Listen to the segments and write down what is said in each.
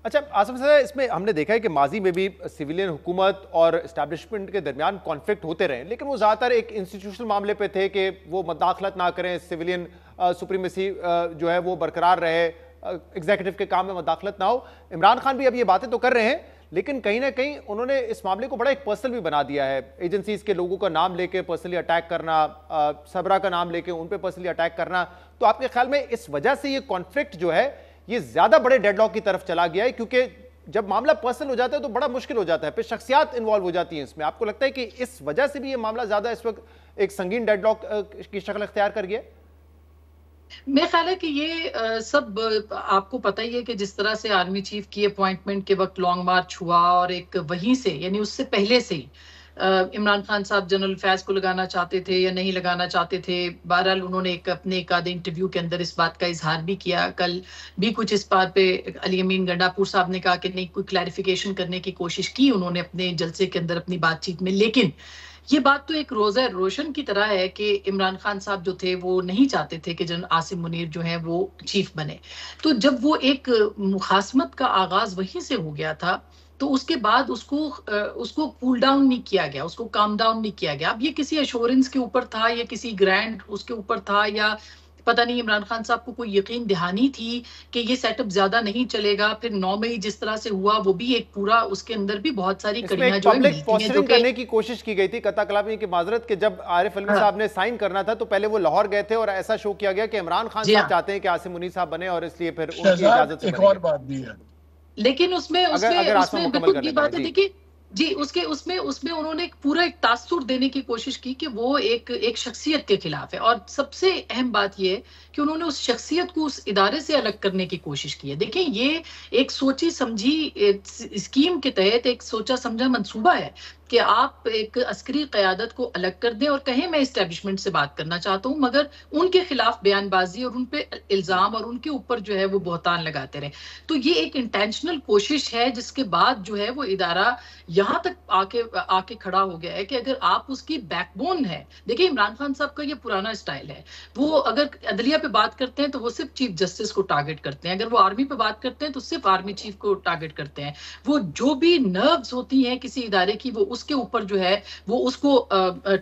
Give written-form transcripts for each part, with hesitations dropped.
اچھا آصف صاحب، اس میں ہم نے دیکھا ہے کہ ماضی میں بھی سویلین حکومت اور اسٹیبلشمنٹ کے درمیان کانفلکٹ ہوتے رہے، لیکن وہ زیادہ تر ایک انسٹیٹیوشنل معاملے پہ تھے کہ وہ مداخلت نہ کریں، سویلین سپریمیسی جو ہے وہ برقرار رہے، ایگزیکٹو کے کام میں مداخلت نہ ہو۔ عمران خان بھی اب یہ باتیں تو کر رہے ہیں، لیکن کہیں نہ کہیں انہوں نے اس معاملے کو بڑا ایک پرسنل بھی بنا دیا ہے، ایجنسیز کے لوگوں کا نام لے کے پرسنلی اٹیک کرنا، صبرا کا نام لے کے ان پہ پرسنلی اٹیک کرنا۔ تو آپ کے خیال میں اس وجہ سے یہ کانفلکٹ جو ہے یہ زیادہ بڑے ڈیڈ لاک کی طرف چلا گیا ہے؟ کیونکہ جب معاملہ پرسنل ہو جاتا ہے تو بڑا مشکل ہو جاتا ہے، پھر شخصیات انوالو ہو جاتی ہیں اس میں۔ آپ کو لگتا ہے کہ اس وجہ سے بھی یہ معاملہ زیادہ اس وقت ایک سنگین ڈیڈ لاک کی شکل اختیار کر گیا؟ میرا خیال ہے کہ یہ سب آپ کو پتہ ہی ہے کہ جس طرح سے آرمی چیف کی اپوائنٹمنٹ کے وقت لانگ مارچ ہوا، اور ایک وہیں سے یعنی اس سے پہلے سے ہی عمران خان صاحب جنرل فیض کو لگانا چاہتے تھے یا نہیں لگانا چاہتے تھے۔ بہرحال انہوں نے اپنے ایک آدھے انٹرویو کے اندر اس بات کا اظہار بھی کیا، کل بھی کچھ اس بات پہ علی امین گنڈاپور صاحب نے کہا کہ نہیں، کوئی کلیریفیکیشن کرنے کی کوشش کی انہوں نے اپنے جلسے کے اندر اپنی بات چیت میں۔ لیکن یہ بات تو ایک روزہ روشن کی طرح ہے کہ عمران خان صاحب جو تھے وہ نہیں چاہتے تھے کہ جنرل عاصم منیر جو ہیں وہ چیف بنے۔ تو جب وہ ایک مخاصمت کا آغاز وہیں سے ہو گیا تھا، تو اس کے بعد اس کو کول ڈاؤن نہیں کیا گیا، اس کو کام ڈاؤن نہیں کیا گیا۔ اب یہ کسی ایشورنس کے اوپر تھا یا کسی گرینڈ اس کے اوپر تھا، یا پتہ نہیں عمران خان صاحب کو کوئی یقین دہانی تھی کہ یہ سیٹ اپ زیادہ نہیں چلے گا۔ پھر 9 مئی جس طرح سے ہوا وہ بھی ایک پورا، اس کے اندر بھی بہت ساری اس میں کڑیاں ایک جو ہے پبلک ملتی ہیں جو پوسٹرنگ کہ کرنے کی کوشش کی گئی تھی، قطع کلامی کی معذرت، کہ جب عارف علمی صاحب نے سائن کرنا تھا تو پہلے وہ لاہور گئے تھے اور ایسا شو کیا گیا کہ عمران خان جی صاحب ہاں، چاہتے ہیں کہ عاصم منیر صاحب بنے اور اس لیے پھر ان کی شہزاد اجازت سے ایک بنے اور گے۔ بات بھی ہے، لیکن اس میں اگر آسما مکمل بالکل کر یہ لیں پہلے۔ بات ہے، جی دیکھیے جی، اس میں انہوں نے پورا ایک تاثر دینے کی کوشش کی کہ وہ ایک شخصیت کے خلاف ہے، اور سب سے اہم بات یہ ہے کہ انہوں نے اس شخصیت کو اس ادارے سے الگ کرنے کی کوشش کی ہے۔ دیکھیں یہ ایک سوچی سمجھی اسکیم کے تحت ایک سوچا سمجھا منصوبہ ہے کہ آپ ایک عسکری قیادت کو الگ کر دیں اور کہیں میں اسٹیبلشمنٹ سے بات کرنا چاہتا ہوں، مگر ان کے خلاف بیان بازی اور ان پہ الزام اور ان کے اوپر جو ہے وہ بہتان لگاتے رہیں۔ تو یہ ایک انٹینشنل کوشش ہے جس کے بعد جو ہے وہ ادارہ یہاں تک آ کے کھڑا ہو گیا ہے کہ اگر آپ اس کی بیک بون ہے۔ دیکھیں عمران خان صاحب کا یہ پرانا سٹائل ہے، وہ اگر عدلیہ پہ بات کرتے ہیں تو وہ صرف چیف جسٹس کو ٹارگٹ کرتے ہیں، اگر وہ آرمی پہ بات کرتے ہیں تو صرف آرمی چیف کو ٹارگٹ کرتے ہیں۔ وہ جو بھی نروز ہوتی ہیں کسی ادارے کی وہ اس کے اوپر جو ہے وہ اس کو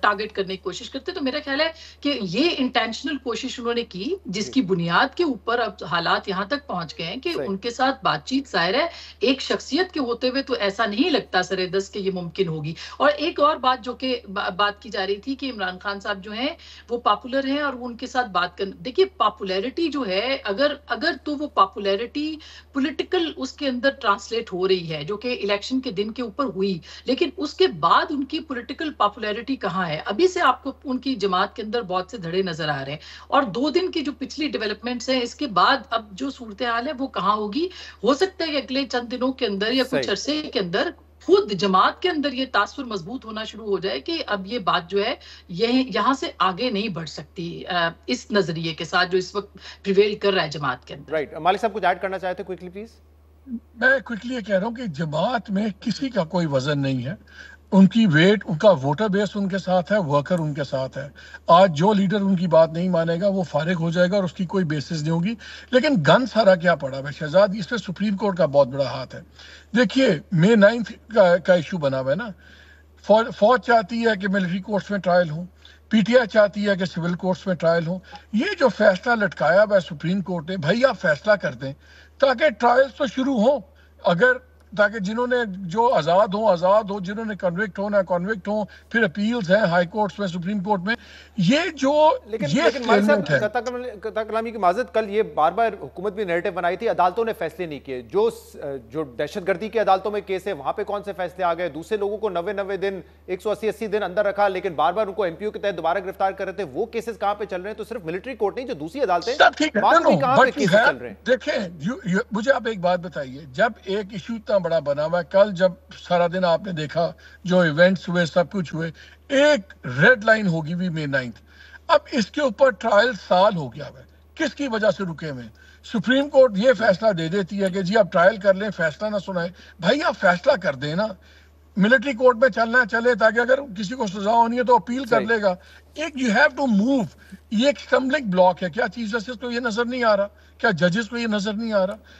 ٹارگٹ کرنے کی کوشش کرتے ہیں۔ تو میرا خیال ہے کہ یہ انٹینشنل کوشش انہوں نے کی، جس کی بنیاد کے اوپر اب حالات یہاں تک پہنچ گئے ہیں کہ صحیح۔ ان کے ساتھ بات چیت ظاہر ہے ایک شخصیت کے ہوتے ہوئے تو ایسا نہیں لگتا سر دس کہ یہ ممکن ہوگی۔ اور ایک اور بات جو کہ بات کی جا رہی تھی کہ عمران خان صاحب جو ہیں وہ پاپولر ہیں اور وہ ان کے ساتھ بات کرنا، دیکھیے پاپولیرٹی جو ہے اگر تو وہ پاپولیرٹی پولیٹیکل اس کے اندر ٹرانسلیٹ ہو رہی ہے جو کہ الیکشن کے دن کے اوپر ہوئی، لیکن اس کے بعد ان کی پولیٹیکل پاپولیرٹی کہاں ہے؟ ابھی سے آپ کو ان کی جماعت کے اندر بہت سے دھڑے نظر آ رہے ہیں، اور 2 دن کی جو پچھلی ڈیولپمنٹس ہیں اس کے بعد اب جو صورتحال ہے وہ کہاں ہوگی؟ ہو سکتا ہے کہ اگلے چند دنوں کے اندر یا کچھ صحیح۔ عرصے کے اندر خود جماعت کے اندر یہ تاثر مضبوط ہونا شروع ہو جائے کہ اب یہ بات جو ہے یہاں سے آگے نہیں بڑھ سکتی اس نظریے کے ساتھ جو اس وقت پریویل کر رہا ہے جماعت کے اندر۔ رائٹ، مالک صاحب کچھ ایڈ کرنا چاہتے ہیں کوئکلی پلیز؟ میں کوئکلی یہ کہہ رہا ہوں کہ جماعت میں کسی کا کوئی وزن نہیں ہے، ان کی ویٹ، ان کا ووٹر بیس ان کے ساتھ ہے، ورکر ان کے ساتھ ہے۔ آج جو لیڈر ان کی بات نہیں مانے گا وہ فارغ ہو جائے گا اور اس کی کوئی بیسس نہیں ہوگی۔ لیکن گن سارا کیا پڑا ہے شہزاد، اس پہ سپریم کورٹ کا بہت بڑا ہاتھ ہے۔ دیکھیے مئی 9 کا ایشو بنا ہوا ہے نا، فوج چاہتی ہے کہ ملٹری کورٹس میں ٹرائل ہوں، پی ٹی آئی چاہتی ہے کہ سول کورٹس میں ٹرائل ہوں۔ یہ جو فیصلہ لٹکایا ہوا ہے سپریم کورٹ نے، بھائی آپ فیصلہ کر دیں تاکہ ٹرائلز تو شروع ہوں، اگر تاکہ جنہوں نے جو آزاد ہو، جنہوں نے کنوکٹ ہونا کنوکٹ ہوں، پھر اپیلز ہیں ہائی کورٹس میں، سپریم کورٹ میں۔ یہ لیکن مالک سٹیلمنٹ ہے۔ صاحب قطع کلامی کی معذرت، کل یہ بار بار حکومت بھی نیریٹو بنائی تھی عدالتوں نے فیصلے نہیں کیے، جو دہشت گردی کی عدالتوں میں کیس ہے وہاں پہ کون سے فیصلے آ گئے، دوسرے لوگوں کو 90 دن 180 دن اندر رکھا، لیکن بار بار ان کو ایم پی او کے تحت دوبارہ گرفتار کر رہے تھے۔ وہ کیسز کہاں پہ چل رہے ہیں؟ تو صرف ملٹری کورٹ نہیں، جو دوسری عدالتیں سب ٹھیک ہے، وہاں پہ بھی کہاں پہ کیسز چل رہے ہیں؟ دیکھیں مجھے آپ ایک بات بتائیے، جب ایک ایشو اتنا بڑا بنا ہوا ہے، کل جب سارا دن آپ نے دیکھا جو ایونٹس ہوئے سب کچھ ہوئے، ایک ریڈ لائن ہوگی بھی مئی 9۔ اب اس کے اوپر ٹرائل سال ہو گیا ہے، کس کی وجہ سے رکے ہوئے؟ سپریم کورٹ یہ فیصلہ دے دیتی ہے کہ جی آپ ٹرائل کر لیں، فیصلہ نہ سنائیں۔ بھائی آپ فیصلہ کر دیں نا، ملٹری کورٹ میں چلنا چلے تاکہ اگر کسی کو سزا ہونی ہے تو اپیل کر لے گا۔ ایک یو ہیو ٹو موو، یہ ایک اسٹمبلنگ بلاک ہے۔ کیا چیف جسٹس کو یہ نظر نہیں آ رہا؟ کیا ججز کو یہ نظر نہیں آ رہا؟